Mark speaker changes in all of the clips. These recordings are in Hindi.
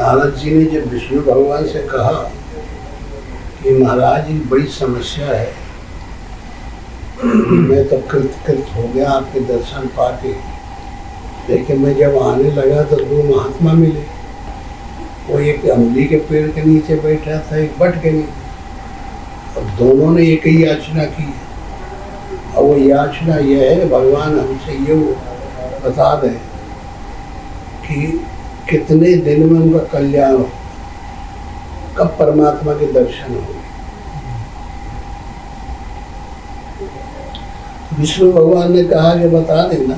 Speaker 1: नारद जी ने जब विष्णु भगवान से कहा कि महाराज एक बड़ी समस्या है, मैं तो कृत हो गया आपके दर्शन पाके, लेकिन मैं जब आने लगा तो दो महात्मा मिले। वो एक अमली के पेड़ के नीचे बैठा था, एक बट के नीचे, और दोनों ने एक ही याचना की है। और वो याचना यह है, भगवान हमसे ये बता दें कि कितने दिन में उनका कल्याण हो, कब परमात्मा के दर्शन होंगे। विष्णु भगवान ने कहा कि बता देना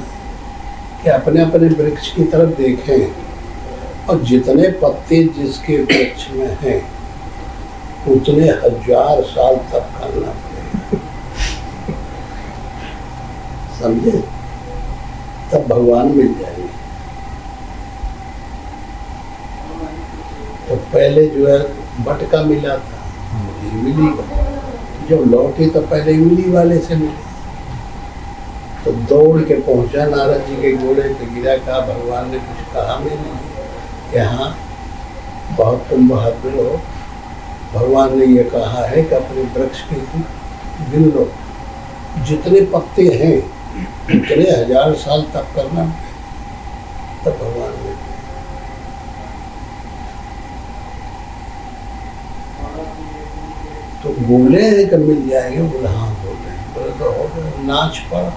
Speaker 1: कि अपने अपने वृक्ष की तरफ देखें और जितने पत्ते जिसके वृक्ष में हैं उतने 1000 साल तक करना पड़ेगा, समझे? तब भगवान मिल जाएंगे। तो पहले जो है बट का मिला था, इमली का। जब लौटे तो पहले इमली वाले से मिले, तो दौड़ के पहुंचा नारद जी के घोड़े पे, गिरा, कहा भगवान ने कुछ कहा मेरे लिए कि हाँ बहुत तुम बहादुर हो, भगवान ने ये कहा है कि अपने वृक्ष के गिन लो, जितने पत्ते हैं उतने 1000 साल तक करना। तब भगवान ने तो बोले हैं कि मिल जाएंगे। बोले हाँ बोले। बोले तो हो गया, नाच पड़ा,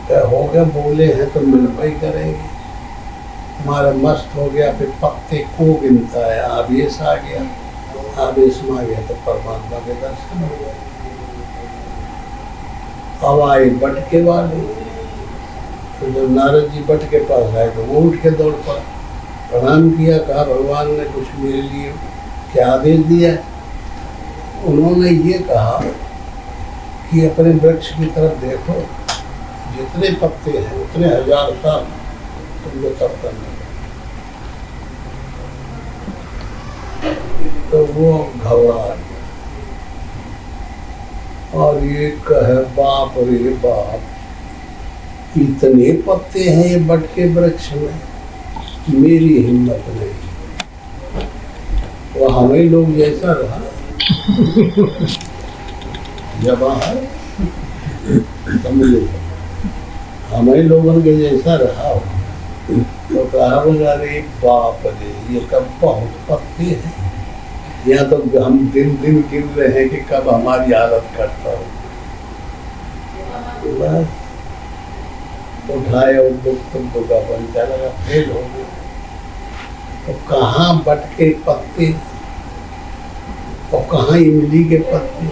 Speaker 1: क्या हो गया, बोले हैं तो मिल पाई करेंगे। हमारा मस्त हो गया, फिर पत्ते को गिनता है, आवेश आ गया, आवेश में आ गया तो परमात्मा के दर्शन हो गए। अब आए बटके वाले, तो जब नारद जी बट के पास आए तो वो उठ के दौड़ पड़ा, प्रणाम किया, कहा भगवान ने कुछ मेरे लिए क्या आदेश दिया। उन्होंने ये कहा कि अपने वृक्ष की तरफ देखो, जितने पत्ते हैं उतने 1000 साल तुमको तब करना। तो वो घबरा गया और ये कहे बाप रे बाप, इतने पत्ते हैं ये बट के वृक्ष में, मेरी हिम्मत नहीं। वो हमें लोग जैसा रहा जब हमें लोगों के जैसा रहा हो तो कहा बोला रे बाप रे, ये कब बहुत पत्ते हैं, यहाँ तो हम दिन दिन गिन रहे हैं कि कब हमारी हालत करता हो। बस उठाया तुम का बनता लगा, फेल हो गया। तो कहाँ बट के पत्ते और कहाँ इमली के पत्ते,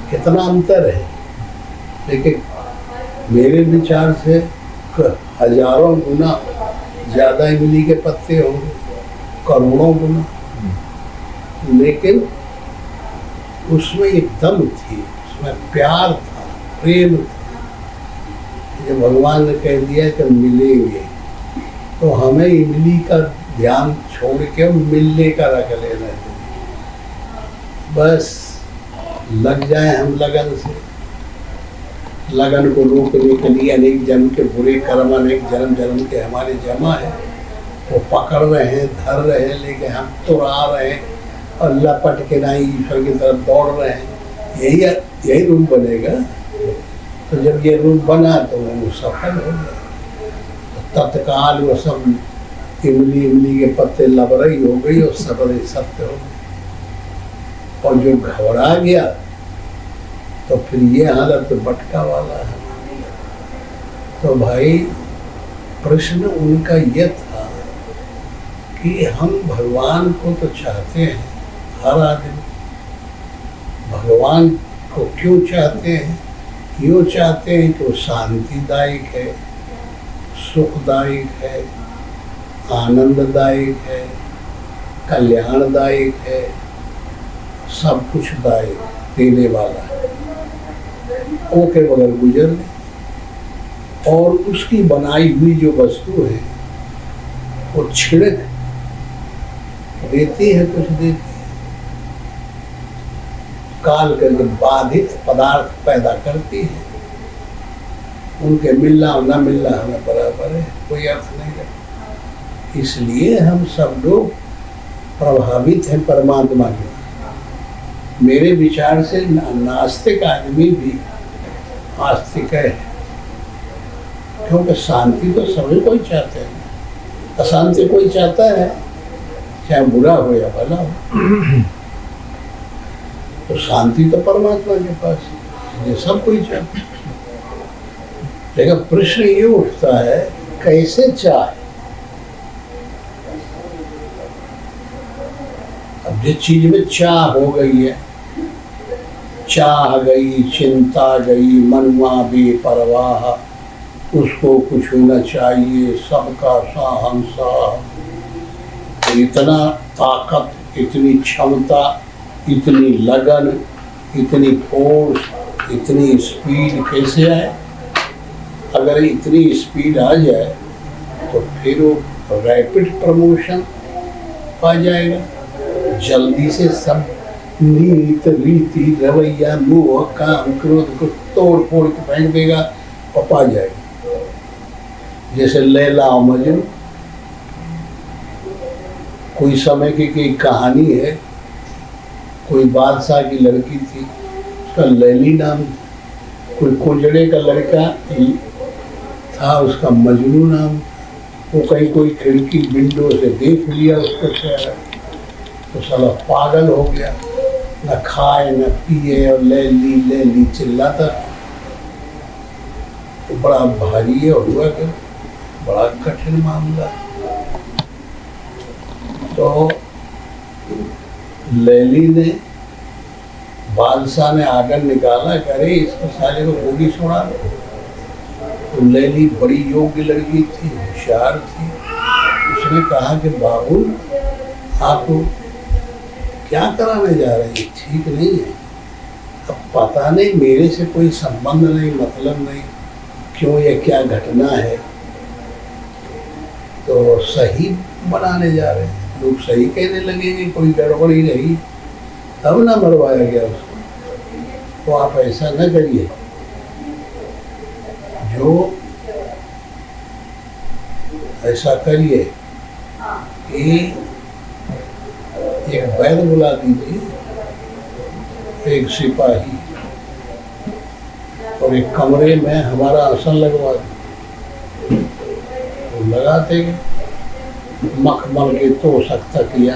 Speaker 1: कितना अंतर है। लेकिन मेरे विचार से हजारों गुना ज्यादा इमली के पत्ते होंगे, करोड़ों गुना। लेकिन उसमें एक दम थी, उसमें प्यार था, प्रेम था। जब भगवान ने कह दिया कि मिलेंगे तो हमें इमली का ध्यान छोड़ के मिलने का रख लेना चाहिए। बस लग जाए हम लगन से, लगन को रोकने के लिए अनेक जन्म के बुरे कर्म, अनेक जन्म जन्म के हमारे जमा है, वो पकड़ रहे हैं, धर रहे हैं, लेकिन हम तुरा रहे हैं और लपट के ना ईश्वर की तरफ दौड़ रहे हैं। यही रूप बनेगा। तो जब ये रूप बना तो वो सफल हो गया। तो तत्काल वो सब इमली के पत्ते लबरई हो गई और सबरे सत्य हो गई। और जो घबरा गया तो फिर ये हालत बटका वाला है। तो भाई प्रश्न उनका ये था कि हम भगवान को तो चाहते हैं, हर आदमी भगवान को क्यों चाहते हैं? यूँ चाहते हैं कि वो शांतिदायक है, सुखदायक है, आनंददायक है, कल्याणदायक है, सब कुछ दायक देने वाला है, को के बगैर गुजर ले। और उसकी बनाई हुई जो वस्तु है वो छिड़क देती है, कुछ देती है, काल करके बाधित पदार्थ पैदा करती है। उनके मिलना और न मिलना हमें बराबर है, कोई अर्थ नहीं रखता। इसलिए हम सब लोग प्रभावित हैं परमात्मा के। मेरे विचार से नास्तिक आदमी भी आस्तिक है, क्योंकि शांति तो सभी कोई चाहते हैं, अशांति कोई चाहता है, चाहे बुरा हो या भला हो। तो शांति तो परमात्मा के पास है, ये सब कोई चाहता है। लेकिन प्रश्न ये उठता है, कैसे चाहे? अब जिस चीज में चाह हो गई है, चाह गई, चिंता गई, मनवा बेपरवाह, उसको कुछ होना चाहिए, सबका सहनसा, इतना ताकत, इतनी क्षमता, इतनी लगन, इतनी फोर्स, इतनी स्पीड कैसे आए? अगर इतनी स्पीड आ जाए तो फिर वो रैपिड प्रमोशन आ जाएगा, जल्दी से सब नीत रीति रवैया मोह काम क्रोध को तोड़ फोड़ के फेंक देगा और पा जाएगा। जैसे लैला और मजनू, कोई समय की कहानी है, कोई बादशाह की लड़की थी, उसका लैली नाम, कोई कुंजड़े का लड़का था, उसका मजनू नाम। वो कहीं कोई खिड़की विंडो से देख लिया उसको चेहरा, तो साला पागल हो गया, न खाए न पिए और लैली चिल्लाता। तो बड़ा भारी है हुआ कि बड़ा कठिन मामला। तो लैली ने, बादशाह ने आर्डर निकाला, करे इसको साले को गोली छोड़ा दो। तो लैली बड़ी योग्य लड़की थी, होशियार थी, उसने कहा कि बाबू आप क्या कराने जा रहे हैं, ठीक नहीं है। अब पता नहीं, मेरे से कोई संबंध नहीं, मतलब नहीं, क्यों ये क्या घटना है, तो सही बनाने जा रहे हैं। लोग सही कहने लगेंगे, कोई गड़बड़ी रही, तब ना मरवाया गया उसको। तो आप ऐसा न करिए, जो ऐसा करिए कि एक बैद बुला दीजिए, एक सिपाही, और एक कमरे में हमारा आसन लगवा दीजिए। तो लगाते गए, मखमल के तो सकता किया,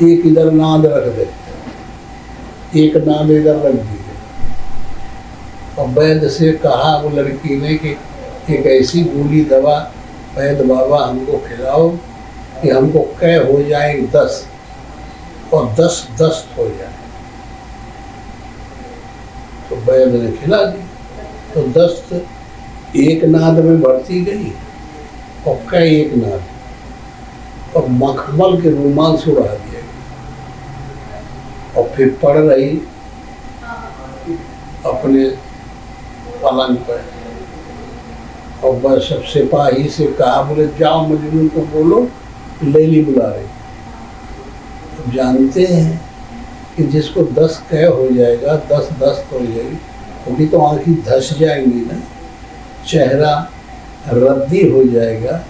Speaker 1: एक इधर नाद रख दे, एक नाद इधर रख दीजिए। और वैद्य से कहा वो लड़की ने कि एक ऐसी गोली दवा वैद्य बाबा हमको खिलाओ कि हमको कै हो जाए 10 और 10 दस्त हो जाए। तो वैद्य ने खिला दी, तो दस्त एक नाद में बढ़ती गई और कै एक नाद, और मखमल के रुमाल से उड़ा दिया। और फिर पड़ रही अपने पलंग पर, और बस सब सिपाही से कहा, बोले जाओ मजनू को बोलो लैली बुला रही। तो जानते हैं कि जिसको 10 कह हो जाएगा, 10 दस्त हो जाएगी, उनकी तो आँखें धस जाएंगी ना, चेहरा रद्दी हो जाएगा,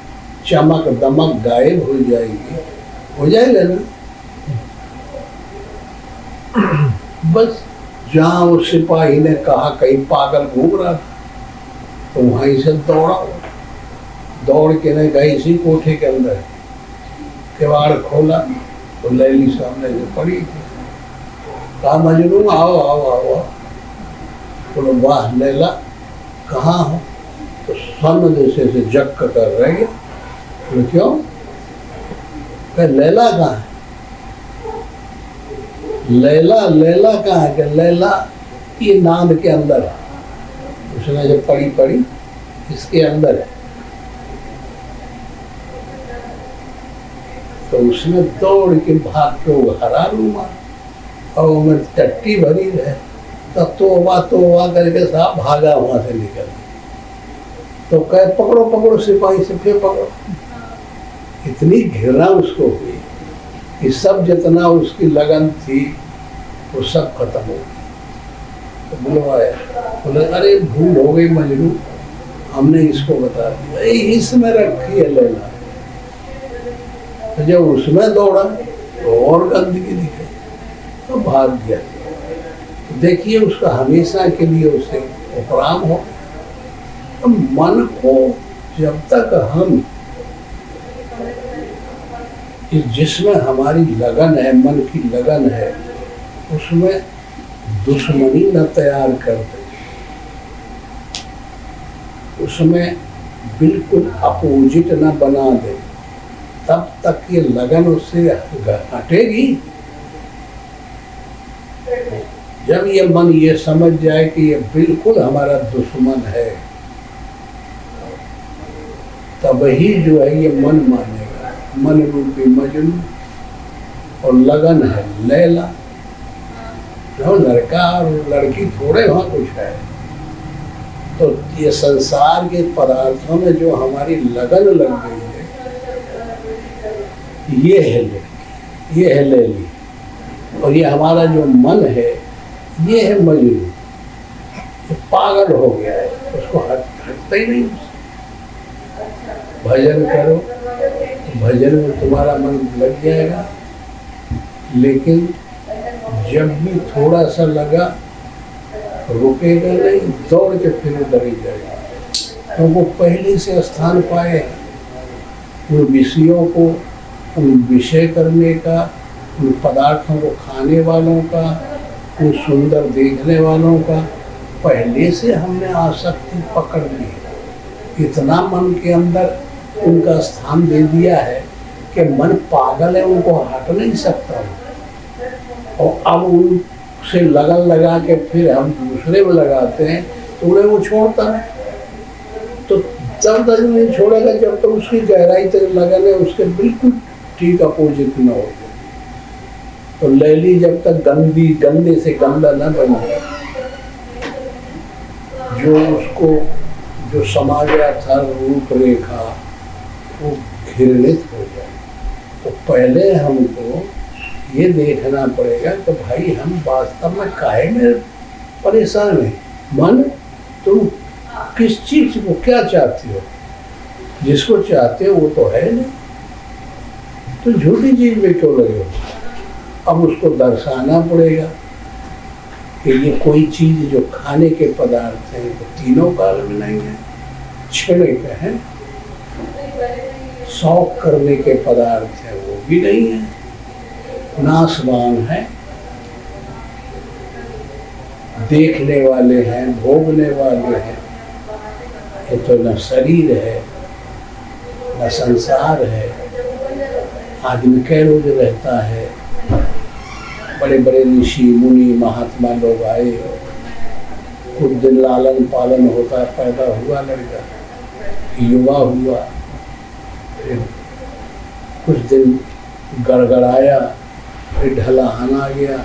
Speaker 1: चमक दमक गायब हो जाएगी, हो जाएगा ना। बस जहाँ उस सिपाही ने कहा कहीं पागल घूम रहा था, तो वहीं से दौड़ा, दौड़ के ने गई इसी कोठे के अंदर, किवाड़ खोला तो लैली सामने जो पड़ी थी। कहा मजनू आओ आओ आओ। बोलो वाह लैला कहाँ हो? तो सन जैसे से जग कर रह गया। बोले क्यों? कह लैला कहाँ है? लैला कहाँ है? कि लैला ये नाद के अंदर है। उसने जब पड़ी इसके अंदर है। तो उसने दौड़ के भाग के हरा रूमा और उनमें टट्टी भरी रहे, तब तोबा करके साहब भागा वहां से निकल। तो कहे पकड़ो पकड़ो सिपाही से, फिर पकड़ो। इतनी घृणा उसको हुई कि सब जितना उसकी लगन थी वो सब खत्म हो गई। तो बुलवाया, बोले अरे भूल हो गई मजनू, हमने इसको बता दिया, इसमें रखी है लैला। तो जब उसमें दौड़ा तो और गंदगी दिखे तो भाग गया। तो देखिए उसका हमेशा के लिए उसे उपराम हो। तो मन को जब तक हम जिसमें हमारी लगन है, मन की लगन है, उसमें दुश्मनी न तैयार कर दे, उसमें बिल्कुल अपोजिट न बना दे, तब तक ये लगन उससे हटेगी। जब ये मन ये समझ जाए कि ये बिल्कुल हमारा दुश्मन है, तब ही जो है ये मन मानेगा। मन रूपी मजनू और लगन है लैला। जो लड़का और लड़की थोड़े वहाँ कुछ है। तो ये संसार के पदार्थों में जो हमारी लगन लग गई है, ये है लड़की, ये है लैली। और ये हमारा जो मन है, ये है मजनू। ये पागल हो गया है, उसको हटता ही नहीं। भजन करो, भजन में तुम्हारा मन लग जाएगा, लेकिन जब भी थोड़ा सा लगा रुकेगा नहीं, दौड़ के फिर उधर ही जाएगा। तो वो पहले से स्थान पाए उन विषयों को, उन विषय करने का, उन पदार्थों को खाने वालों का, उन सुंदर देखने वालों का पहले से हमने आसक्ति पकड़ ली। इतना मन के अंदर उनका स्थान दे दिया है कि मन पागल है, उनको हट नहीं सकता। और अब उनसे लगन लगा के फिर हम दूसरे में लगाते हैं तो उन्हें वो छोड़ता है। तो जब तक नहीं छोड़ेगा जब तक उसकी गहराई तक लगन है उसके बिल्कुल ठीक अपोजिट न हो। तो लैली जब तक गंदे से गंदा न बन जाए, जो उसको जो समा गया था रूपरेखा वो घृणित हो जाए, तो पहले हमको ये देखना पड़ेगा कि भाई हम वास्तव में काहे में परेशान है। मन तुम किस चीज को क्या चाहते हो? जिसको चाहते हो वो तो है नहीं, तो झूठी चीज में क्यों लगे हो? अब उसको दर्शाना पड़ेगा कि ये कोई चीज जो खाने के पदार्थ हैं तो तीनों काल में नहीं है, छेड़े के हैं, शौक करने के पदार्थ है वो भी नहीं है, नाशवान है, देखने वाले हैं, भोगने वाले हैं। ये तो न शरीर है न संसार है। आदमी कै रोज रहता है। बड़े बड़े ऋषि मुनि महात्मा लोग आए, कुछ दिन लालन पालन होता, पैदा हुआ लड़का, युवा हुआ, फिर कुछ दिन गड़गड़ाया, फिर ढलान आ गया,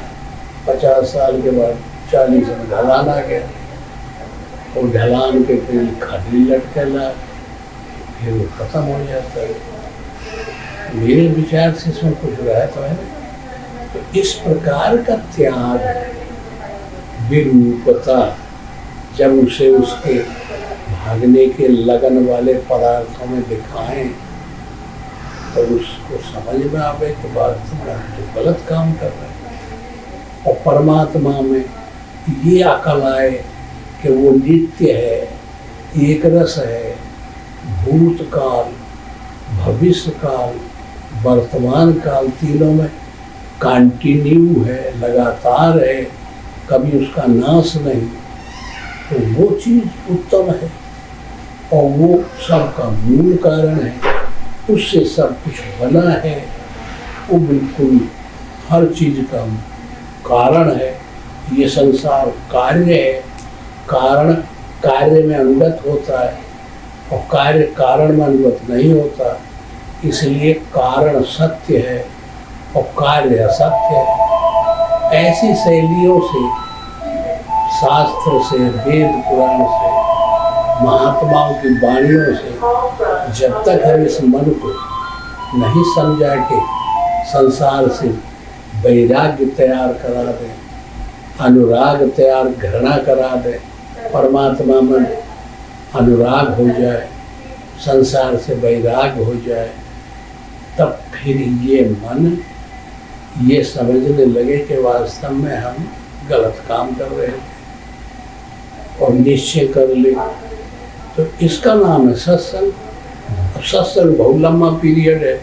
Speaker 1: 50 साल के बाद 40 में ढलान आ गया, और ढलान के फिर खटली लटकेला, फिर वो खत्म हो जाता है। मेरे विचार से इसमें कुछ रहा तो है। तो इस प्रकार का त्याग, विरूपता, जब उसे उसके भागने के लगन वाले पदार्थों में दिखाएं तो उसको समझ में आवे कि वास्तव में तो गलत काम कर रहे हैं। और परमात्मा में ये अकल आए कि वो नित्य है, एक रस है, भूतकाल, भविष्य काल, वर्तमान काल, तीनों में कंटिन्यू है, लगातार है, कभी उसका नाश नहीं। तो वो चीज़ उत्तम है और वो सबका मूल कारण है, उससे सब कुछ बना है, वो बिल्कुल हर चीज़ का कारण है। ये संसार कार्य है, कारण कार्य में अनुगत होता है और कार्य कारण में अनुगत नहीं होता, इसलिए कारण सत्य है और कार्य असत्य है। ऐसी शैलियों से, शास्त्र से, वेद पुराण से, महात्माओं की वाणियों से जब तक हम इस मन को नहीं समझा के संसार से वैराग्य तैयार करा दें, अनुराग तैयार, घृणा करा दें, परमात्मा में अनुराग हो जाए, संसार से वैराग्य हो जाए, तब फिर ये मन ये समझने लगे कि वास्तव में हम गलत काम कर रहे थे और निश्चय कर ले। तो इसका नाम है सत्संग। अब सत्संग बहुत लंबा पीरियड है।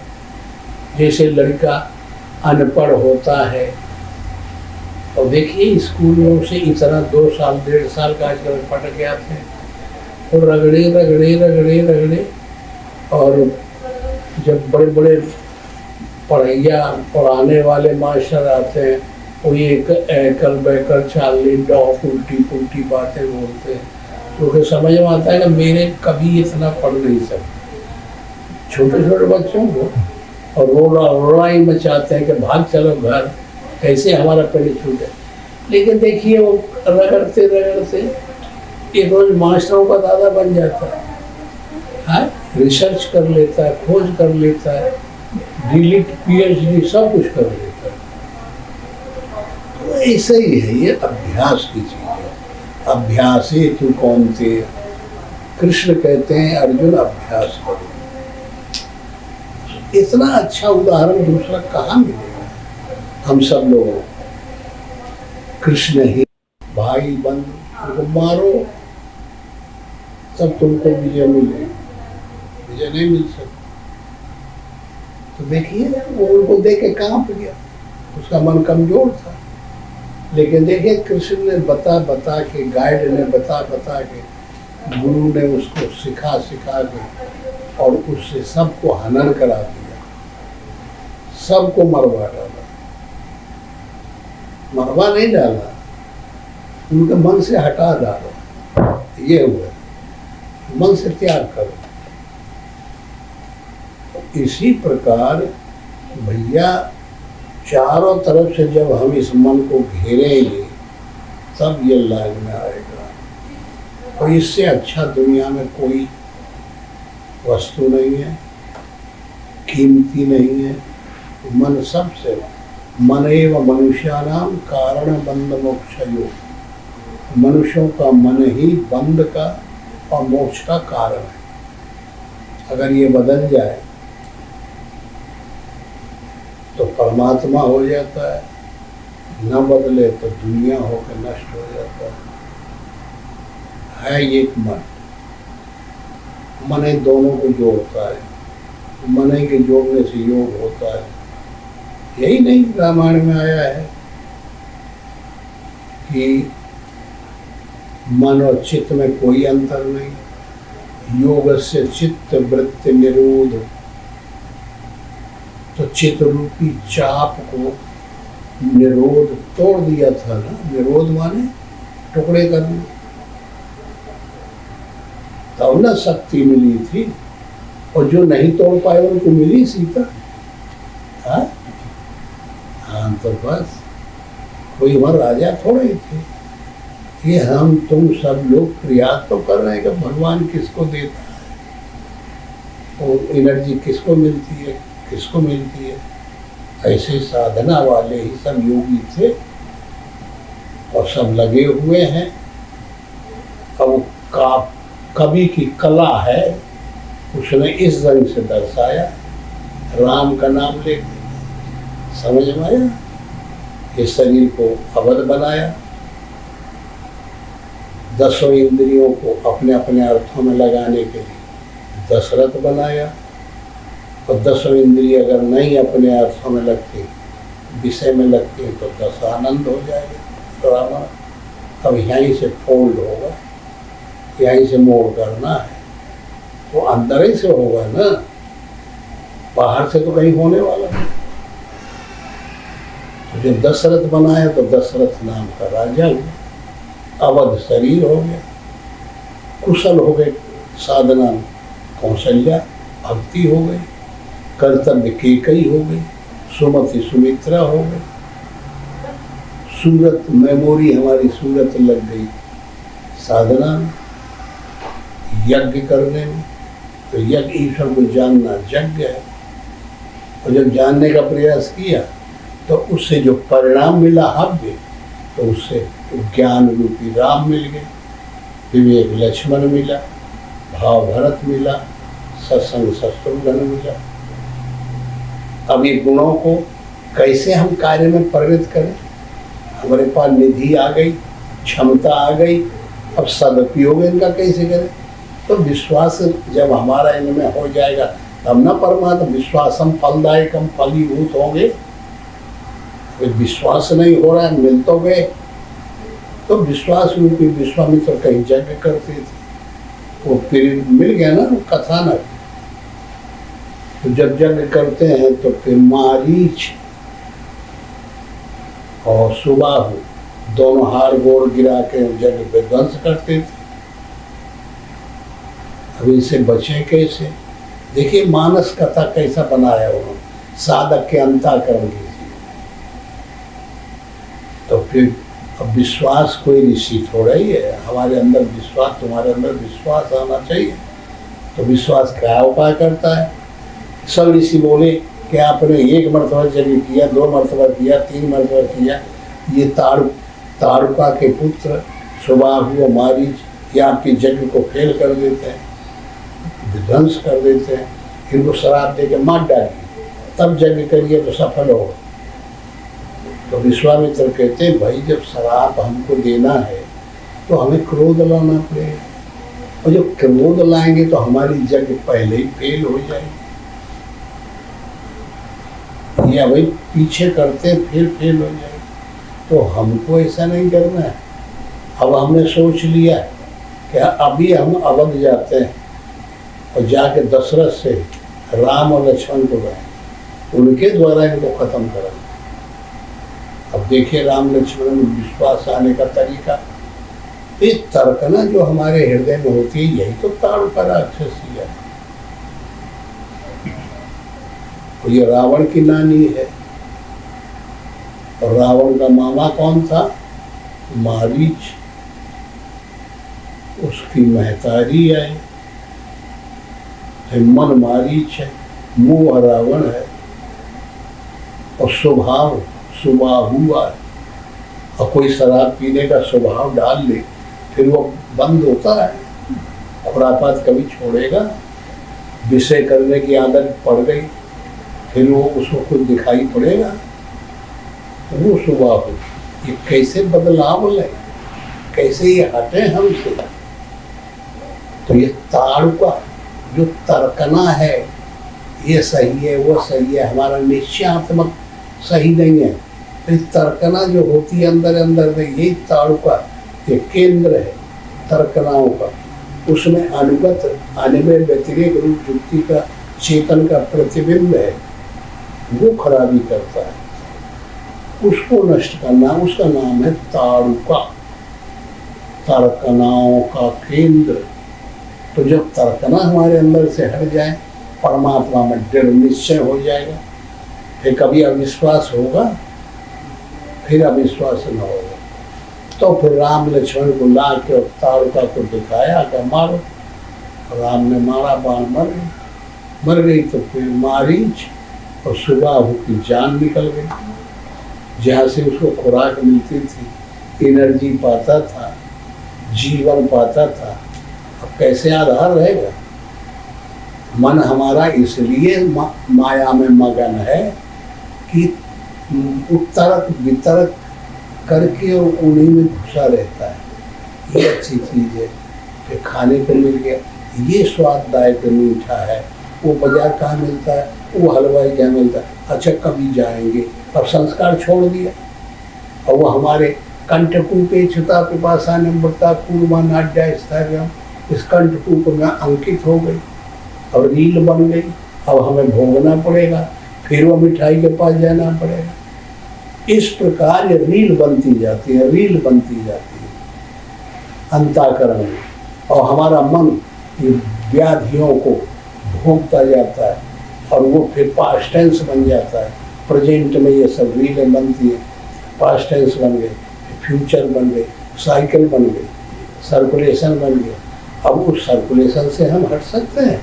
Speaker 1: जैसे लड़का अनपढ़ होता है और देखिए स्कूलों से इतना 2 साल 1.5 साल का आजकल पढ़ के आते हैं और रगड़े रगड़े रगड़े रगड़े, और जब बड़े बड़े पढ़ाने वाले मास्टर आते हैं वो ये एकल बैकल चालनी डॉक उल्टी पुल्टी बातें बोलते हैं, क्योंकि समझ में आता है कि मेरे कभी इतना पढ़ नहीं सकते। छोटे छोटे बच्चों को और रोना ही मचाते हैं कि भाग चलो घर, कैसे हमारा पेड़ छूटे। लेकिन देखिए वो रगड़ते रगड़ते एक रोज मास्टरों का दादा बन जाता है, हाँ, रिसर्च कर लेता है, खोज कर लेता है, डिलीट PhD सब कुछ कर लेता है। तो ऐसे ही है, ये अभ्यास की चीज है। अभ्यास ही तू कौन थे, कृष्ण कहते हैं अर्जुन अभ्यास करो। इतना अच्छा उदाहरण दूसरा कहाँ मिलेगा हम सब लोगों। कृष्ण ही भाई बंधु, उनको मारो तब तुमको विजय मिलेगी, विजय नहीं मिल सकती। तो देखिए वो उनको देख के कांप गया, उसका मन कमजोर था। लेकिन देखिए कृष्ण ने बता बता के, गाइड ने बता बता के, गुरु ने उसको सिखा सिखा के और उससे सबको हनन करा दिया, सबको मरवा डाला। मरवा नहीं डाला, उनके मन से हटा डाला। ये हुआ, मन से त्याग करो। इसी प्रकार भैया चारों तरफ से जब हम इस मन को घेरेंगे तब ये लाग में आएगा। और इससे अच्छा दुनिया में कोई वस्तु नहीं है, कीमती नहीं है। मन सबसे, मन एव मनुष्यानाम कारण बंध मोक्षयो। मनुष्यों का मन ही बंध का और मोक्ष का कारण है। अगर ये बदल जाए तो परमात्मा हो जाता है, न बदले तो दुनिया होकर नष्ट हो जाता है। एक मन, मन दोनों को जोड़ता है, मन के जोड़ने से योग होता है। यही नहीं रामायण में आया है कि मन और चित्त में कोई अंतर नहीं, योग से चित्त वृत्ति निरोध। तो चित्त रूपी चाप को निरोध तोड़ दिया था ना, निरोध माने टुकड़े करना, तब ना शक्ति मिली थी। और जो नहीं तोड़ पाए उनको मिली सीता। हाँ, तो बस कोई हमारा राजा थोड़े ही थे। ये हम तुम सब लोग प्रयास तो कर रहे हैं कि भगवान किसको देता है और एनर्जी किसको मिलती है, किसको मिलती है। ऐसे साधना वाले ही सब योगी थे और सब लगे हुए हैं। अब कवि की कला है, उसने इस रंग से दर्शाया, राम का नाम लेके, समझ में आया। ये शरीर को अवध बनाया, 10 इंद्रियों को अपने अपने अर्थों में लगाने के लिए दशरथ बनाया। और 10 इंद्रिय अगर नहीं अपने अर्थों में लगती, विषय में लगती, तो 10 आनंद हो जाएगा ड्रामा। अब यहीं से फोल्ड होगा, यहीं से मोड़ करना है, तो अंदर ही से होगा ना, बाहर से तो कहीं होने वाला नहीं। तो जब दशरथ बनाया तो दशरथ नाम का राजा हुआ, अवध शरीर हो गया, कुशल हो गए साधना में, कौशल्या भक्ति हो गई, कर्तव्य केकई हो गई, सुमति सुमित्रा हो गई, सूरत मेमोरी हमारी सूरत लग गई साधना में, यज्ञ करने में। तो यज्ञ ईश्वर को जानना यज्ञ है। और जब जानने का प्रयास किया तो उससे जो परिणाम मिला हव्य, तो उससे ज्ञान रूपी राम मिल गए, विवेक लक्ष्मण मिला, भाव भरत मिला, सत्संग शत्रुघ्न मिला। अब ये गुणों को कैसे हम कार्य में परिणत करें? हमारे पास निधि आ गई, क्षमता आ गई, अब सदुपयोग इनका कैसे करें? तो विश्वास जब हमारा इनमें हो जाएगा तब ना परमात्मा विश्वासम फलदायकम फलीभूत होंगे। विश्वास नहीं हो रहा है, मिल तो गए। तो विश्वास रूपी विश्वामित्र कहीं यज्ञ करते थे, वो फिर मिल गया ना कथानक। तो जब यज्ञ करते हैं तो फिर मारीच और सुबाहु दोनों हार गोड़ गिरा के यज्ञ पे ध्वंस करते थे। अब इनसे बचे कैसे? देखिए मानस कथा कैसा बनाया उन्होंने, साधक के अंताकरण की। तो फिर अब विश्वास कोई ऋषि थोड़ा ही है, हमारे अंदर विश्वास, तुम्हारे अंदर विश्वास आना चाहिए। तो विश्वास क्या उपाय करता है? सब ऋषि बोले कि आपने 1 मरतबा यज्ञ किया, 2 मरतबा किया, 3 मरतबा किया, ये ताड़ुका के पुत्र सुबाहु और मारीच ये आपके यज्ञ को फेल कर देते हैं, विध्वंस कर देते हैं, इनको श्राप दे के मार डालिए, तब यज्ञ करिए तो सफल होगा। तो विश्वामित्र कहते हैं भाई जब श्राप हमको देना है तो हमें क्रोध लाना पड़ेगा, और जब क्रोध लाएंगे तो हमारी यज्ञ पहले ही फेल हो जाएगी। या भाई पीछे करते फिर फेल हो जाएगी। तो हमको ऐसा नहीं करना है। अब हमने सोच लिया कि अभी हम अवध जाते हैं और जाके दशरथ से राम और लक्ष्मण को गए, उनके द्वारा इनको खत्म करा। अब देखिए राम लक्ष्मण में विश्वास आने का तरीका, ये तर्कना जो हमारे हृदय में होती है, यही तो ताड़ुका राक्षसी है। और ये रावण की नानी है, और रावण का मामा कौन था? मारीच। उसकी महतारी है, मन मारीच है, मुंह रावण है, और स्वभाव सुबाहु है। और कोई शराब पीने का स्वभाव डाल ले फिर वो बंद होता है, खुरापात कभी छोड़ेगा? विषय करने की आदत पड़ गई फिर वो उसको कुछ दिखाई पड़ेगा? वो सुबाहु, ये कैसे बदलाव ले, कैसे ये हटे हमसे? तो ये ताड़ुका जो तर्कना है, ये सही है वो सही है, हमारा निश्चयात्मक सही नहीं है। तो तर्कना जो होती है अंदर अंदर में, यही ताड़ुका ये केंद्र है तर्कनाओं का। उसमें अनुगत अनिमय व्यतिरेक रूप युक्ति का चेतन का प्रतिबिंब है, वो खराबी करता है। उसको नष्ट करना, उसका नाम है ताड़ुका, तर्कनाओं का केंद्र। तो जब तर्कना हमारे अंदर से हट जाए, परमात्मा में दृढ़ निश्चय हो जाएगा, फिर कभी अविश्वास होगा? फिर अविश्वास न होगा। तो फिर राम लक्ष्मण को ला के ताड़ुका को दिखाया कि मारो। राम ने मारा, बाण मर गई। तो फिर मारीच और सुबाहु की जान निकल गई। जहाँ से उसको खुराक मिलती थी, एनर्जी पाता था, जीवन पाता था, अब कैसे आधार रहेगा? मन हमारा इसलिए माया में मगन है कि उत्तरक वितरक करके और उन्हीं में घुसा रहता है। ये अच्छी चीज़ है कि खाने को मिल गया, ये स्वाददायक मीठा है, वो बाजार कहाँ मिलता है, वो हलवाई क्या मिलता है, अच्छा कभी जाएंगे। अब संस्कार छोड़ दिया और वो हमारे कंठकूप छुता पिपासा निम्रता पूर्वा नाट्या स्थैर्यम, इस कंठकूप में अंकित हो गई और रील बन गई। अब हमें भोगना पड़ेगा, फिर वो मिठाई के पास जाना पड़ेगा। इस प्रकार ये रील बनती जाती है, रील बनती जाती है अंतःकरण में, और हमारा मन ये व्याधियों को भोगता जाता है, और वो फिर पास्ट टेंस बन जाता है। प्रेजेंट में ये सब रीलें बनती है, पास्ट टेंस बन गए, फ्यूचर बन गए, साइकिल बन गई, सर्कुलेशन बन गया। अब उस सर्कुलेशन से हम हट सकते हैं?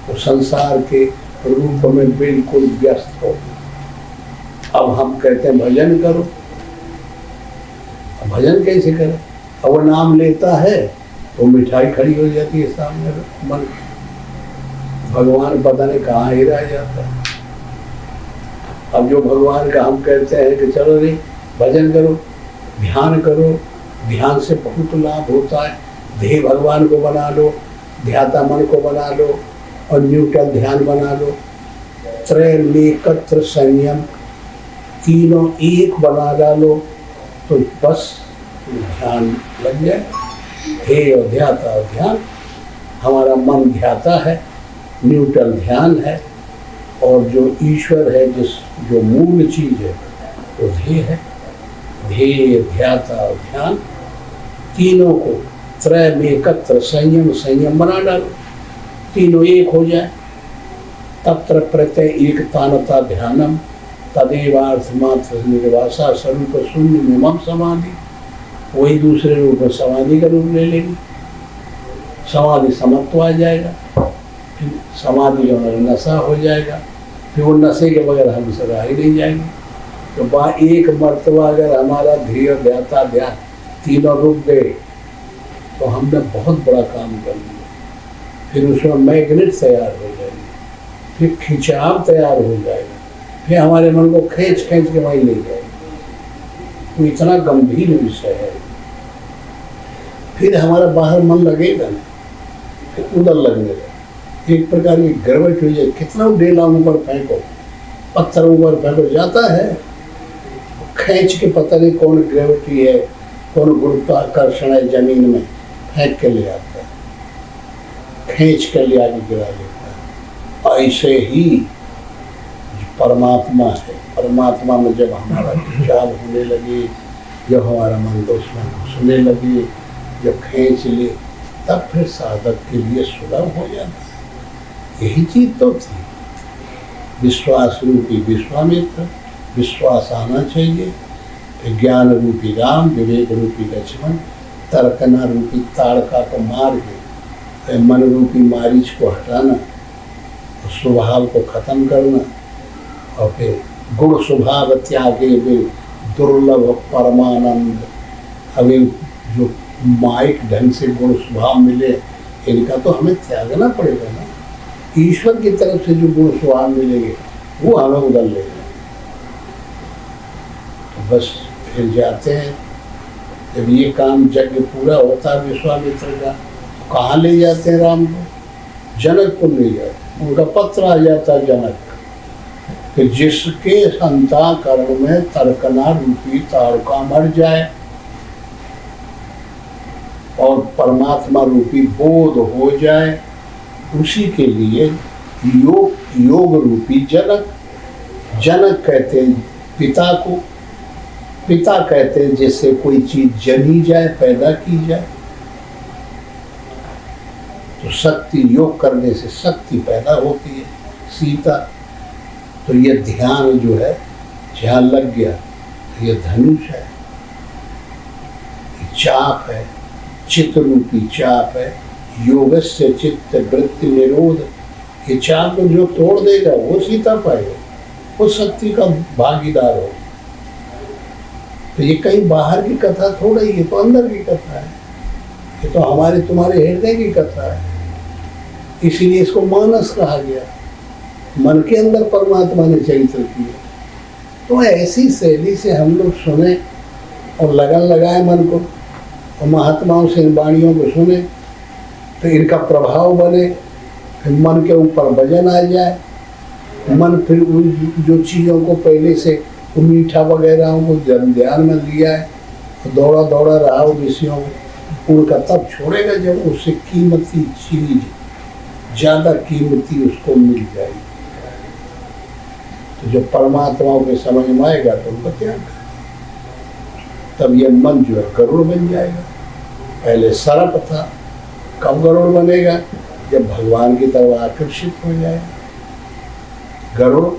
Speaker 1: तो संसार के रूप में बिल्कुल व्यस्त हो। अब हम कहते हैं भजन करो, अब भजन कैसे करें? अब वो नाम लेता है तो मिठाई खड़ी हो जाती है सामने मन। भगवान पता नहीं कहाँ ही रह जाता है। अब जो भगवान का हम कहते हैं कि चलो रे भजन करो, ध्यान करो, ध्यान से बहुत लाभ होता है। ध्येय भगवान को बना लो, ध्याता मन को बना लो और न्यूट्रल ध्यान बना लो। त्रैलेकत्र संयम, तीनों एक बना डालो तो बस ध्यान लग जाए। ध्येय और ध्याता और ध्यान, हमारा मन ध्याता है, न्यूट्रल ध्यान है, और जो ईश्वर है, जो मूल चीज है वो ध्येय है। ध्येय, ध्याता और ध्यान, तीनों को त्रय में एकत्र संयम बना डालो, तीनों एक हो जाए। तत्र प्रत्यय एकतानता ध्यानम तदेवार्थमात्र निर्वासा स्वरूप शून्य में मम समाधि। वही दूसरे रूप में समाधि का रूप ले लेगी। समाधि समत्व आ जाएगा, फिर समाधि जो है नशा हो जाएगा, फिर वो नशे के बगैर हमसे रह ही नहीं जाएंगे। तो एक मर्तबा अगर हमारा ध्येय ध्याता ध्यान तीनों रुक गए तो हमने बहुत बड़ा काम कर लिया। फिर उसमें मैग्नेट तैयार हो जाएगी, फिर खिंचाव तैयार हो जाएगा, फिर हमारे मन को खींच के वहीं ले जाएगी। तो इतना गंभीर विषय है। फिर हमारा बाहर मन लगेगा नहीं, फिर उधर लगने लगे, एक प्रकार की गड़बड़ हो जाए। कितना डेला ऊपर फेंको, पत्थर ऊपर फेंको, जाता है खींच के, पता नहीं कौन ग्रेविटी है, कौन गुरुत्वाकर्षण है, जमीन में फेंक के ले आता है, खींच के ले आगे गिरा देता है। ऐसे ही परमात्मा है। परमात्मा में जब हमारा विचार होने लगे, जब हमारा मन उसमें घुसने लगे, जब खींच ले, तब फिर साधक के लिए सुलभ हो जाता है। यही चीज तो थी। विश्वास रूपी विश्वामित्र, विश्वास आना चाहिए। फिर ज्ञान रूपी राम, विवेक रूपी लक्ष्मण, तर्कना रूपी ताड़का को मार के मन रूपी मारीच को हटाना, स्वभाव को खत्म करना, और फिर गुण स्वभाव त्यागे वे दुर्लभ परमानंद। हमें जो माइक ढंग से गुण स्वभाव मिले, इनका तो हमें त्यागना पड़ेगा ना। ईश्वर की तरफ से जो गुण स्वभाव मिलेंगे वो हमें उधर ले जाए। तो बस फिर जाते हैं। जब ये काम यज्ञ पूरा होता है विश्वामित्र का, तो कहाँ ले जाते हैं राम को? जनक को ले जाते। उनका पत्र आ जाता है जनक कि जिसके अंतःकरण में तर्कना रूपी ताड़का मर जाए और परमात्मा रूपी बोध हो जाए, उसी के लिए योग रूपी जनक। जनक कहते हैं पिता को, पिता कहते हैं जिससे कोई चीज जनी जाए, पैदा की जाए। तो शक्ति, योग करने से शक्ति पैदा होती है। सीता, तो ये ध्यान जो है, जहाँ लग गया तो ये धनुष है, ये चाप है, चित्त रूपी चाप है। योगस्य चित्त वृत्ति निरोध, ये चाप को जो तोड़ देगा वो सीता पाएगा, वो शक्ति का भागीदार हो। तो ये कहीं बाहर की कथा थोड़ा ही, ये तो अंदर की कथा है। ये तो हमारे तुम्हारे हृदय की कथा है। इसीलिए इसको मानस कहा गया। मन के अंदर परमात्मा ने चरित्र किया। तो ऐसी शैली से हम लोग सुने और लगन लगाए मन को, और महात्माओं से इन वाणियों को सुने तो इनका प्रभाव बने, फिर मन के ऊपर वजन आ जाए। मन फिर उन जो चीज़ों को पहले से मीठा वगैरह को ध्यान में लिया है, तो दौड़ा दौड़ा रहा हो विषयों में, उनका तब छोड़ेगा जब उससे कीमती चीज, ज़्यादा कीमती उसको मिल जाएगी। तो जब परमात्माओं के समझ में आएगा तो उनका त्याग करेगा। तब यह मन जो है गरुड़ बन जाएगा। पहले सर्प था, कब गरुड़ बनेगा? जब भगवान की तरफ आकर्षित हो जाएगा। गरुड़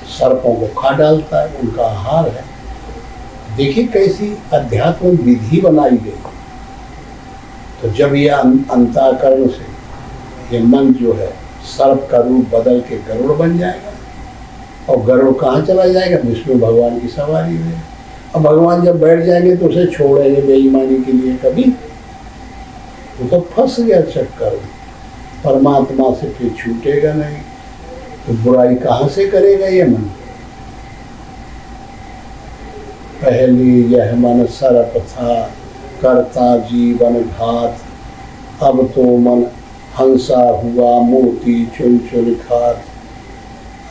Speaker 1: सर्पों को खा डालता है, उनका आहार है। देखिए कैसी अध्यात्म विधि बनाई गई। तो जब ये अंतःकरण से ये मन जो है सर्प का रूप बदल के गरुड़ बन जाएगा, और गरुड़ कहाँ चला जाएगा? विष्णु भगवान की सवारी में। अब भगवान जब बैठ जाएंगे तो उसे छोड़ेंगे बेईमानी के लिए कभी? वो तो फंस गया चक्कर में। परमात्मा से फिर छूटेगा नहीं, तो बुराई कहाँ से करेगा ये मन। पहले यह मन सरप था, करता जीवन घात, अब तो मन हंसा हुआ मोती चुन चुन खात।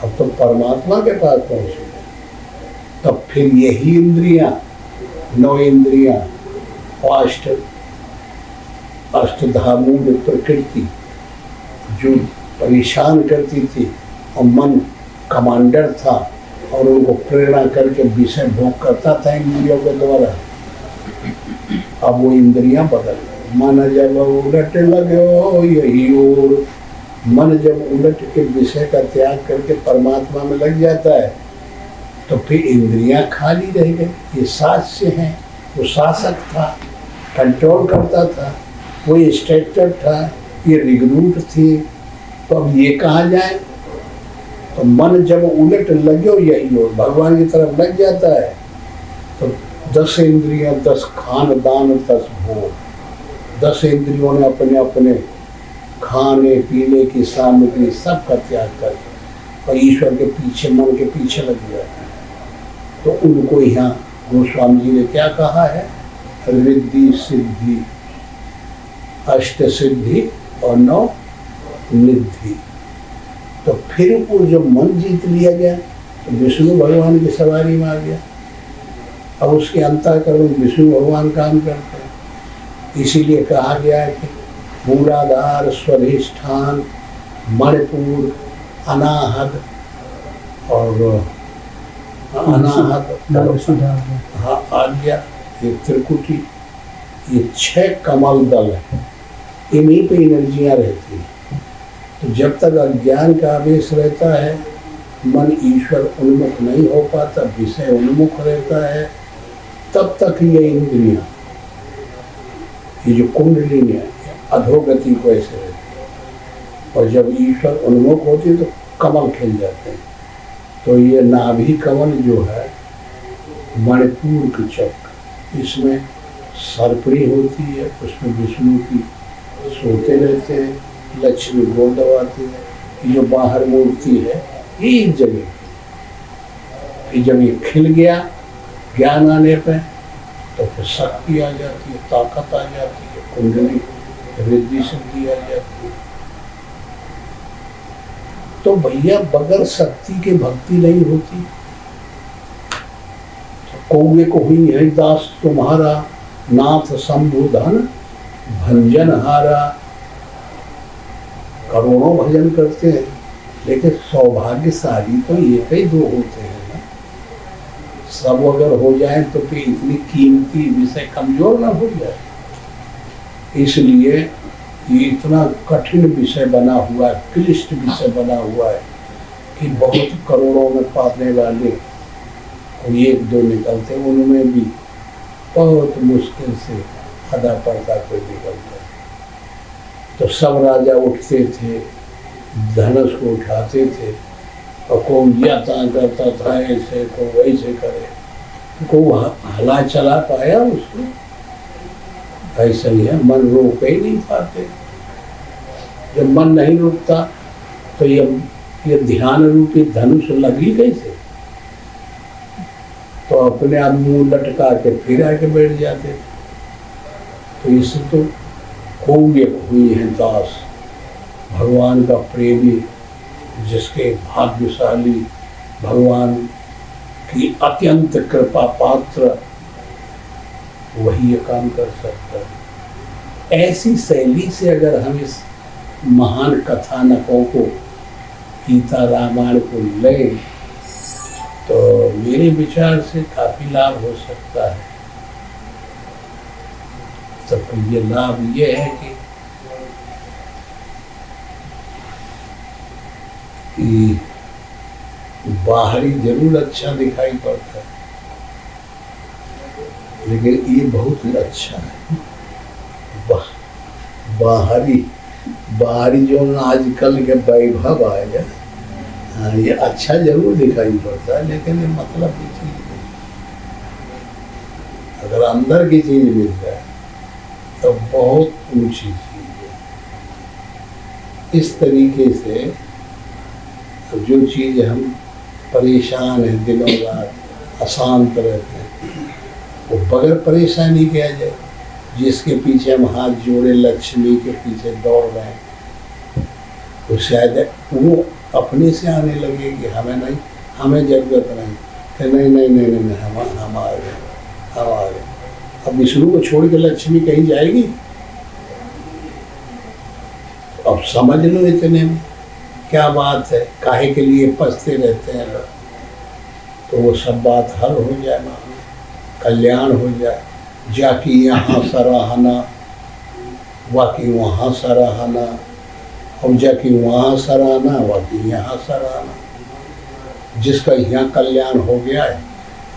Speaker 1: अब तो परमात्मा के पास पहुंचे, तब फिर यही इंद्रियां, 9 इंद्रियां, अष्टधामूल प्रकृति जो परेशान करती थी, और मन कमांडर था और उनको प्रेरणा करके विषय भोग करता था इंद्रियों के द्वारा। अब वो इंद्रियां बदल गई। मन जब उलट लगो यही ओर, मन जब उलट के विषय का त्याग करके परमात्मा में लग जाता है, तो फिर इंद्रियां खाली रह गई। ये सास्य है, वो शासक था, कंट्रोल करता था, वो इंस्ट्रक्टर था, ये रिक्रूट थी। तो अब ये कहाँ जाए। तो मन जब उलट लगे यही ओर, भगवान की तरफ लग जाता है, तो 10 इंद्रियां, 10 खानदान, 10 भोग। 10 इंद्रियों ने अपने अपने खाने पीने की सामग्री सब का त्याग कर और ईश्वर के पीछे, मन के पीछे लग गया। तो उनको यहाँ गोस्वामी जी ने क्या कहा है, रिद्धि सिद्धि, अष्ट सिद्धि और 9 निधि। तो फिर वो जब मन जीत लिया गया तो विष्णु भगवान की सवारी में आ गया। अब उसके अंतःकरण विष्णु भगवान काम करते हैं। इसीलिए कहा गया है कि मूलाधार, स्वाधिष्ठान, मणिपुर, अनाहत और हाँ आज्ञा, ये त्रिकुटी, ये 6 कमल दल है। इन्हीं पे एनर्जियाँ रहती हैं। तो जब तक अज्ञान का आवेश रहता है, मन ईश्वर उन्मुख नहीं हो पाता, विषय उन्मुख रहता है, तब तक ये इंद्रियां, ये जो कुंडलिनियां अधोगति को ऐसे रहती है। और जब ईश्वर उन्मुख होती है तो कमल खिल जाते हैं। तो ये नाभि कमल जो है मणिपुर की चक्र, इसमें सर्पणी होती है, उसमें विष्णु की सोते रहते हैं, लक्ष्मी गोद दबाती है। ये जो बाहर मूर्ति है ये एक जगह, फिर जब ये खिल गया ज्ञान आने पे, तो फिर शक्ति आ जाती है, ताकत आ जाती है, कुंडली रिद्धि सिद्धि आ जाती है। तो भैया बगैर शक्ति के भक्ति नहीं होती। तो कौवे को हुई है दास तुम्हारा, नाथ शंभुधन भंजन हारा। करोड़ों भजन करते हैं, लेकिन सौभाग्यशाली तो एक ही 2 होते हैं ना। सब अगर हो जाए तो फिर इतनी कीमती विषय कमजोर ना हो जाए। इसलिए ये इतना कठिन विषय बना हुआ है, क्लिष्ट विषय बना हुआ है कि बहुत करोड़ों में पाने वाले 1-2 निकलते, उनमें भी बहुत मुश्किल से आधा पर्दा कोई निकलता है। तो सब राजा उठते थे, धनुष को उठाते थे, और कोई यात्रा करता था ऐसे, को वैसे करे, को हला चला पाया उसको। ऐसा ही है, मन रोक ही नहीं पाते। जब मन नहीं रुकता तो ये ध्यान रूपी धनुष लगी कैसे। तो अपने आप मुंह लटका के फिर आके बैठ जाते। तो इससे तो हुई है दास, भगवान का प्रेमी, जिसके भाग्यशाली, भगवान की अत्यंत कृपा पात्र, वही ये काम कर सकता है। ऐसी शैली से अगर हम इस महान कथानकों को, गीता रामायण को लें, तो मेरे विचार से काफी लाभ हो सकता है। सबको ये लाभ ये है कि बाहरी जरूर अच्छा दिखाई पड़ता है, लेकिन ये बहुत ही अच्छा है। बाहरी जो आजकल के वैभव आएगा, ये अच्छा जरूर दिखाई पड़ता है, लेकिन ये मतलब की चीज नहीं। अगर अंदर की चीज मिल जाए तो बहुत ऊंची चीज है। इस तरीके से जो चीज़ हम परेशान हैं, दिनों रात अशांत रहते हैं, वो बगैर परेशानी किया जाए। जिसके पीछे हम हाथ जोड़े लक्ष्मी के पीछे दौड़ रहे हैं, तो शायद वो अपने से आने लगे कि हमें नहीं, हमें ज़रूरत नहीं, कि नहीं नहीं नहीं नहीं, नहीं हम आ गए, हम आ गए। अब विष्णु को छोड़ के लक्ष्मी कहीं जाएगी? अब समझ लो इतने में क्या बात है, काहे के लिए पछते रहते हैं लोग। तो वो सब बात हल हो जाए, कल्याण हो जाए। जाकि यहाँ सराहना, वाकई वहाँ सराहना, और जाकि वहाँ सराहना, वाकई यहाँ सराहना। जिसका यहाँ कल्याण हो गया है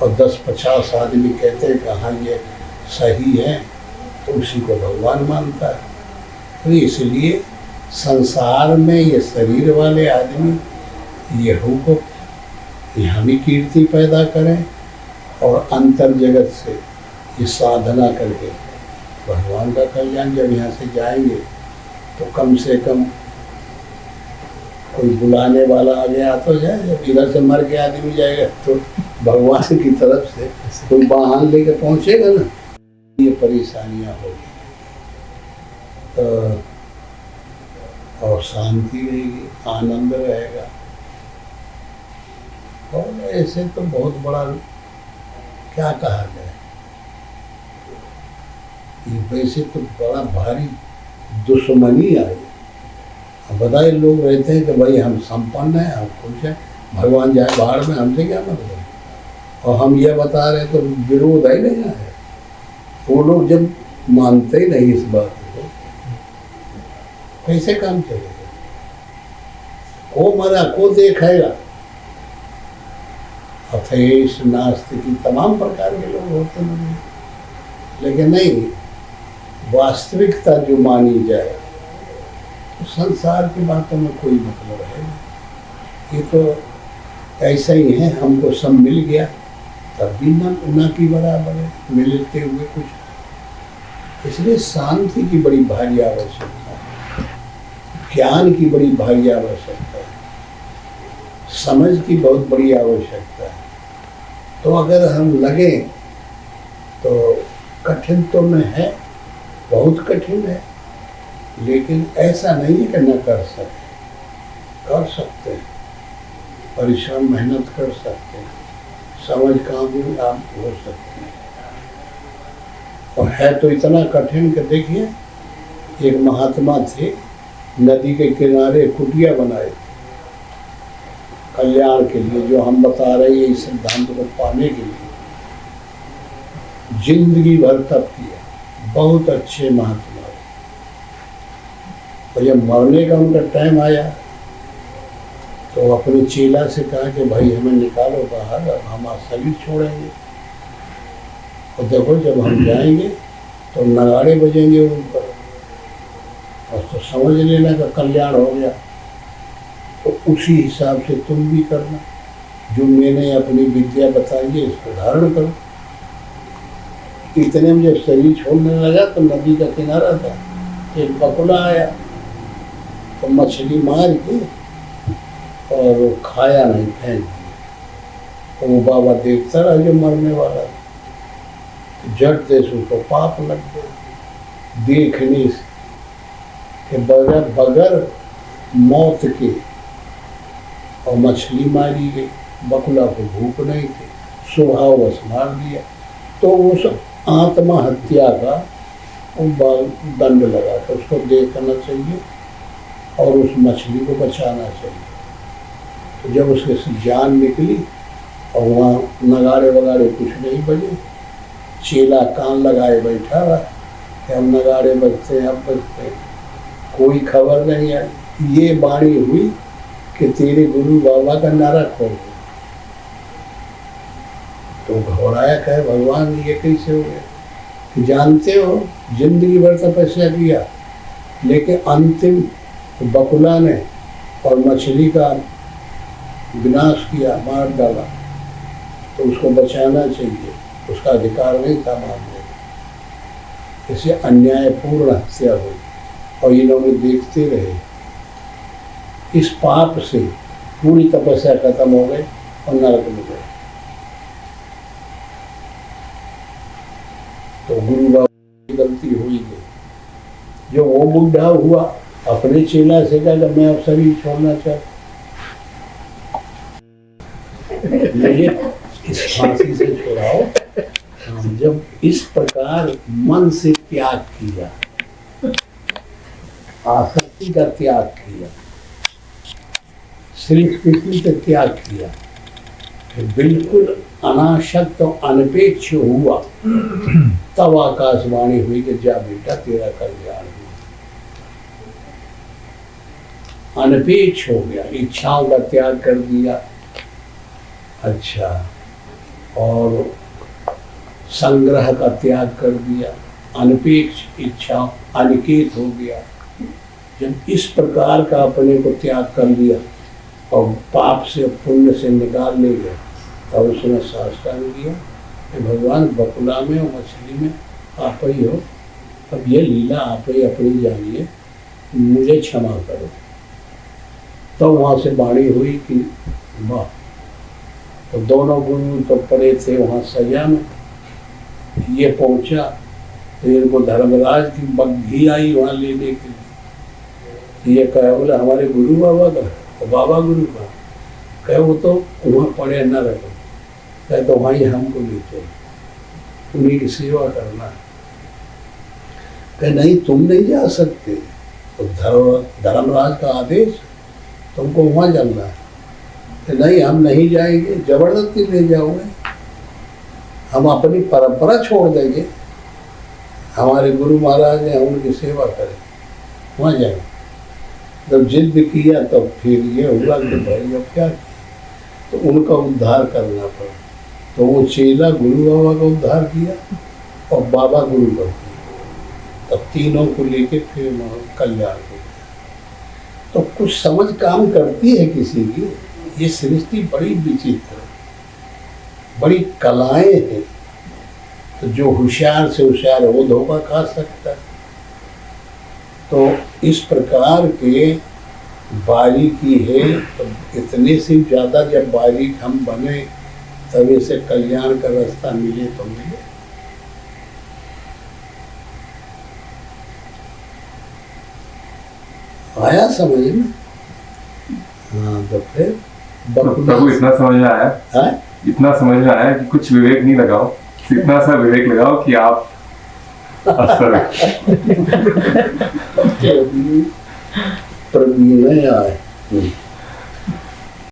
Speaker 1: और 10-50 आदमी कहते हैं कि हाँ ये सही है, तो उसी को भगवान मानता है। तो इसलिए संसार में ये शरीर वाले आदमी यहू को यहाँ भी कीर्ति पैदा करें और अंतर जगत से ये साधना करके भगवान का कल्याण। जब यहाँ से जाएंगे तो कम से कम कोई बुलाने वाला आ गया तो जाए, जब इधर से मर के आदमी जाएगा तो भगवान की तरफ से कोई वाहन लेके पहुँचेगा ना। ये परेशानियाँ होगी तो और शांति रहेगी, आनंद रहेगा। और ऐसे तो बहुत बड़ा क्या कहा जाए, ये वैसे तो बड़ा भारी दुश्मनी आई। अब बताए लोग रहते हैं कि भाई हम संपन्न हैं, हम खुश हैं, भगवान जाए बाहर में, हमसे क्या मतलब। और हम ये बता रहे तो विरोध ही नहीं है। वो लोग जब मानते ही नहीं इस बात को, कैसे काम चलेगा? को मरा को देखेगा। अथेश नास्तिकी तमाम प्रकार के लोग होते हैं, लेकिन नहीं, वास्तविकता जो मानी जाए तो संसार की बातों में कोई मतलब है नहीं। ये तो ऐसा ही है, हमको सब मिल गया तब भी न की बराबर है मिलते हुए कुछ। इसलिए शांति की बड़ी भारी आवश्यकता है, ज्ञान की बड़ी भारी आवश्यकता है, समझ की बहुत बड़ी आवश्यकता है। तो अगर हम लगे तो कठिन तो में है, बहुत कठिन है, लेकिन ऐसा नहीं है कि न कर सकते हैं। परिश्रम मेहनत कर सकते हैं, समझ काम भी आप हो सकते हैं। और है तो इतना कठिन कि देखिए, एक महात्मा थे, नदी के किनारे कुटिया बनाए थे कल्याण के लिए, जो हम बता रहे हैं इस सिद्धांत को पाने के लिए जिंदगी भर तप किया। बहुत अच्छे महात्मा। और जब मरने का उनका टाइम आया तो अपने चेला से कहा कि भाई हमें निकालो बाहर, अब हम शरीर छोड़ेंगे। और देखो जब हम जाएंगे तो नगाड़े बजेंगे ऊपर, और तो समझ लेना का कल्याण हो गया। तो उसी हिसाब से तुम भी करना, जो मैंने अपनी विद्या बताई है इसको धारण करो। इतने में जब शरीर छोड़ने लगा तो नदी का किनारा था, एक बकुला आया तो मछली मार के और वो खाया नहीं, फेंक दिया। तो वो बाबा देखता रहा जो मरने वाला, तो झट से उसको पाप लग गया देखने से कि बगैर मौत के और मछली मारी गई। बकुला को भूख नहीं थी, स्वभाववश मार दिया। तो उस आत्महत्या का दंड लगा था, उसको देखना चाहिए और उस मछली को बचाना चाहिए। तो जब उसके जान निकली और वहाँ नगाड़े वगाड़े कुछ नहीं बजे, चेला कान लगाए बैठा रहा कि हम नगाड़े बजते हैं, अब बजते हैं, कोई खबर नहीं आई। ये बाणी हुई कि तेरे गुरु बाबा का नरक हो गया। तो घबराया, कहे भगवान ये कैसे हो गया? कि जानते हो जिंदगी भर तपस्या किया, लेकिन अंतिम बकुला ने और मछली का विनाश किया, मार डाला। तो उसको बचाना चाहिए, उसका अधिकार नहीं था मारने का। इसे अन्यायपूर्ण हत्या हुई और इन्होंने देखते रहे इस पाप से पूरी तपस्या खत्म हो गई और नरक में गए। तो गुरु बाबा की गलती हुई गई। जो वो बुढ़ा हुआ अपने चेला से कहा मैं अब शरीर छोड़ना चाहता, मुझे इस फांसी से छुड़ाओ। जब इस प्रकार मन से त्याग किया, आसक्ति का त्याग किया, श्री कृष्ण से त्याग किया, बिल्कुल अनासक्त और अनपेक्ष हुआ, तब आकाशवाणी हुई कि जा बेटा तेरा कल्याण हुआ। अनपेक्ष हो गया, इच्छाओं का त्याग कर दिया। अच्छा, और संग्रह का त्याग कर दिया, अनपेक्ष इच्छा अनिकेत हो गया। जब इस प्रकार का अपने को त्याग कर लिया और पाप से पुण्य से निकाल ले गए, तब उसने साष्टांग दिया कि भगवान बकुला में और मछली में आप ही हो, अब ये लीला आप ही अपनी जानिए, मुझे क्षमा करो। तो वहाँ से वाणी हुई कि वाह। तो दोनों गुरु तो पड़े थे वहाँ सजा में। ये पहुँचा तो इनको धर्मराज की बग्घी आई वहाँ लेने के लिए। ये कहे बोले हमारे गुरु बाबा का, तो बाबा गुरु का कहे वो तो वहाँ पड़े न रखो, कहे तो वहीं हमको ले चलो, उन्हीं की सेवा करना है। कहे नहीं तुम नहीं जा सकते, तो धर्मराज का आदेश, तुमको वहाँ जाना है। नहीं हम नहीं जाएंगे, जबरदस्ती ले जाओगे, हम अपनी परंपरा छोड़ देंगे, हमारे गुरु महाराज ने हम उनकी सेवा करें, वहाँ जाएंगे। जब जिद किया तब फिर ये हुआ कि भाई अब क्या, तो उनका उद्धार करना पड़ा। तो वो चेला गुरु बाबा का उद्धार किया और बाबा गुरु का किया, तब तीनों को लेके फिर कल्याण हो गया। तो कुछ समझ काम करती है किसी की। ये सृष्टि बड़ी विचित्र, बड़ी कलाएं हैं। तो जो होशियार से होशियार है वो धोखा खा सकता है। तो इस प्रकार के बारीकी है। तो इतने से ज़्यादा जब बारीक हम बने तब इसे कल्याण का रास्ता मिले तो मिले। आया समझ में? हाँ, तो फिर
Speaker 2: प्रभु इतना समझ में आया है? इतना समझ में आया कि कुछ विवेक नहीं लगाओ, इतना सा विवेक लगाओ कि आप प्रवीण आए।